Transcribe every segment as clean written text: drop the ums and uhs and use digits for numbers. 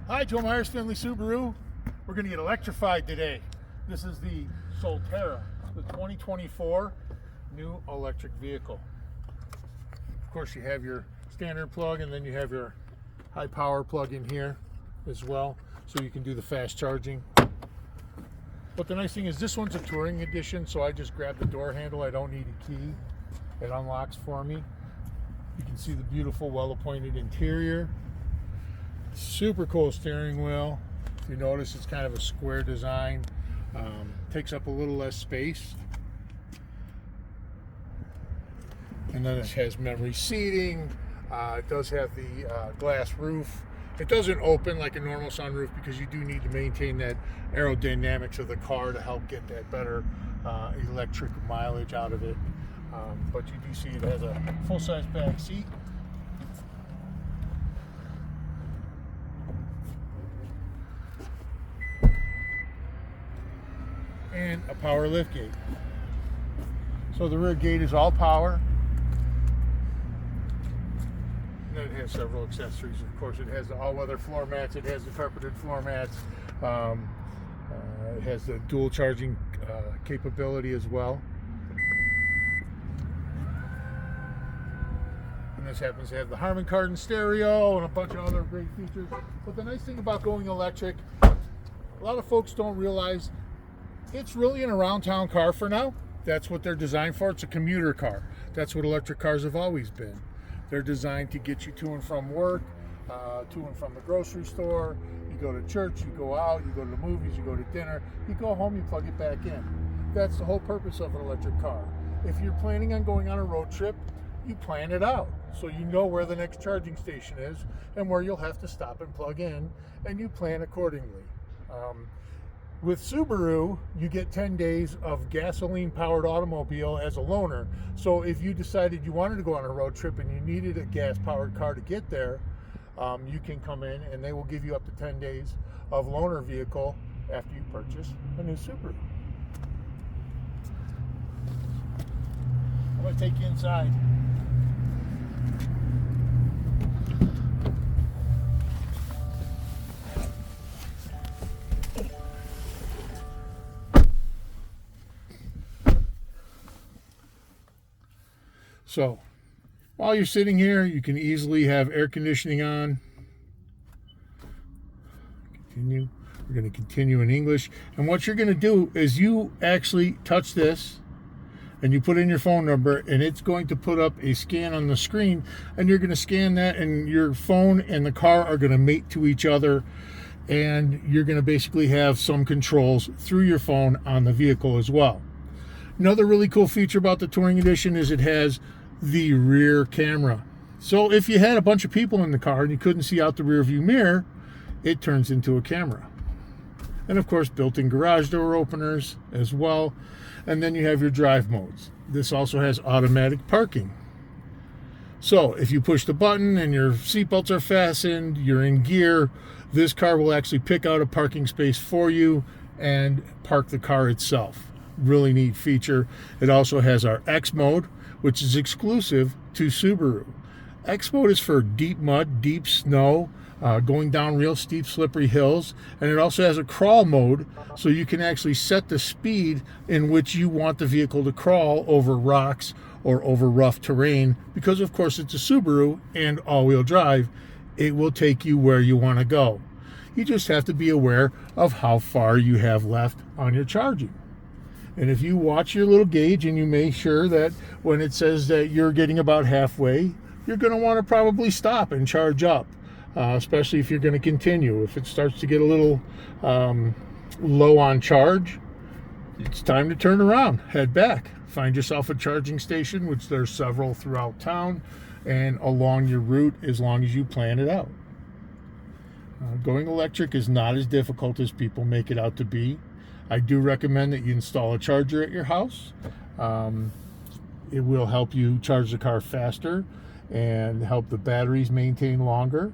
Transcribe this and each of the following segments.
Hi, Joe Myers, Findlay Subaru. We're going to get electrified today. This is the Solterra, the 2024 new electric vehicle. Of course, you have your standard plug, and then you have your high power plug in here as well, so you can do the fast charging. But the nice thing is this one's a touring edition, so I just grab the door handle. I don't need a key. It unlocks for me. You can see the beautiful, well-appointed interior. Super cool steering wheel. If you notice, it's kind of a square design. Takes up a little less space. And then it has memory seating. It does have the glass roof. It doesn't open like a normal sunroof because you do need to maintain that aerodynamics of the car to help get that better electric mileage out of it. But you do see it has a full-size back seat. And a power lift gate. So the rear gate is all power. And then it has several accessories. Of course, it has the all-weather floor mats. It has the carpeted floor mats. It has the dual charging capability as well. And this happens to have the Harman Kardon stereo and a bunch of other great features. But the nice thing about going electric, a lot of folks don't realize it's really an around-town car for now. That's what they're designed for. It's a commuter car. That's what electric cars have always been. They're designed to get you to and from work, to and from the grocery store. You go to church, you go out, you go to the movies, you go to dinner. You go home, you plug it back in. That's the whole purpose of an electric car. If you're planning on going on a road trip, you plan it out so you know where the next charging station is and where you'll have to stop and plug in, and you plan accordingly. With Subaru, you get 10 days of gasoline-powered automobile as a loaner. So if you decided you wanted to go on a road trip and you needed a gas-powered car to get there, you can come in and they will give you up to 10 days of loaner vehicle after you purchase a new Subaru. I'm going to take you inside. So, while you're sitting here, you can easily have air conditioning on. Continue. We're going to continue in English. And what you're going to do is you actually touch this and you put in your phone number, and it's going to put up a scan on the screen, and you're going to scan that, and your phone and the car are going to mate to each other, and you're going to basically have some controls through your phone on the vehicle as well. Another really cool feature about the Touring Edition is it has the rear camera. So if you had a bunch of people in the car and you couldn't see out the rear view mirror, it turns into a camera. And of course, built-in garage door openers as well. And then you have your drive modes. This also has automatic parking. So if you push the button and your seatbelts are fastened, you're in gear, this car will actually pick out a parking space for you and park the car itself. Really neat feature. It also has our X mode, which is exclusive to Subaru. X mode is for deep mud, deep snow, going down real steep, slippery hills. And it also has a crawl mode, so you can actually set the speed in which you want the vehicle to crawl over rocks or over rough terrain. Because of course it's a Subaru and all-wheel drive, it will take you where you want to go. You just have to be aware of how far you have left on your charging. And if you watch your little gauge and you make sure that when it says that you're getting about halfway, you're going to want to probably stop and charge up, especially if you're going to continue. If it starts to get a little low on charge, it's time to turn around, head back, find yourself a charging station, which there's several throughout town and along your route as long as you plan it out. Going electric is not as difficult as people make it out to be. I do recommend that you install a charger at your house. It will help you charge the car faster and help the batteries maintain longer.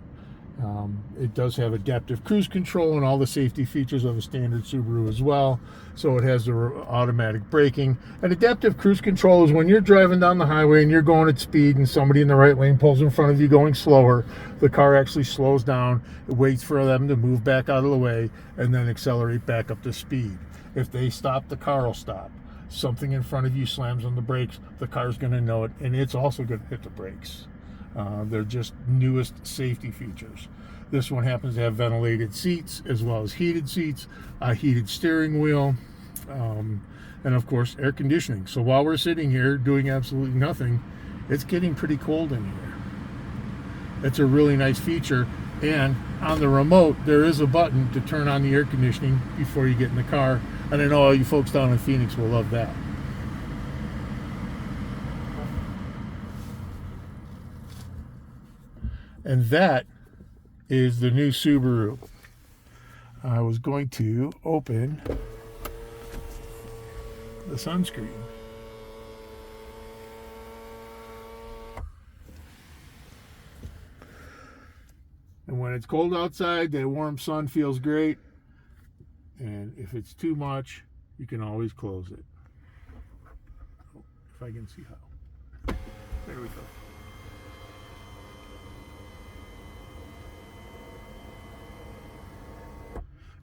It does have adaptive cruise control and all the safety features of a standard Subaru as well. So it has the automatic braking. And adaptive cruise control is when you're driving down the highway and you're going at speed and somebody in the right lane pulls in front of you going slower, the car actually slows down, it waits for them to move back out of the way, and then accelerate back up to speed. If they stop, the car will stop. Something in front of you slams on the brakes, the car's going to know it, and it's also going to hit the brakes. They're just newest safety features. This one happens to have ventilated seats as well as heated seats, a heated steering wheel, and of course air conditioning. So while we're sitting here doing absolutely nothing, it's getting pretty cold in here. It's a really nice feature. And on the remote, there is a button to turn on the air conditioning before you get in the car. And I know all you folks down in Phoenix will love that. And that is the new Subaru. I was going to open the sunscreen. And when it's cold outside, that warm sun feels great. And if it's too much, you can always close it. If I can see how. There we go.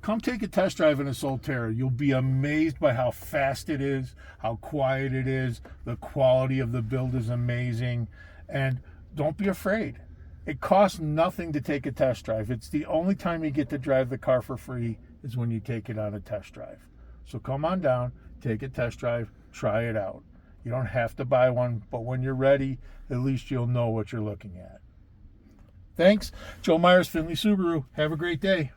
Come take a test drive in a Solterra. You'll be amazed by how fast it is, how quiet it is. The quality of the build is amazing. And don't be afraid. It costs nothing to take a test drive. It's the only time you get to drive the car for free is when you take it on a test drive. So come on down, take a test drive, try it out. You don't have to buy one, but when you're ready, at least you'll know what you're looking at. Thanks. Joe Myers, Findlay Subaru. Have a great day.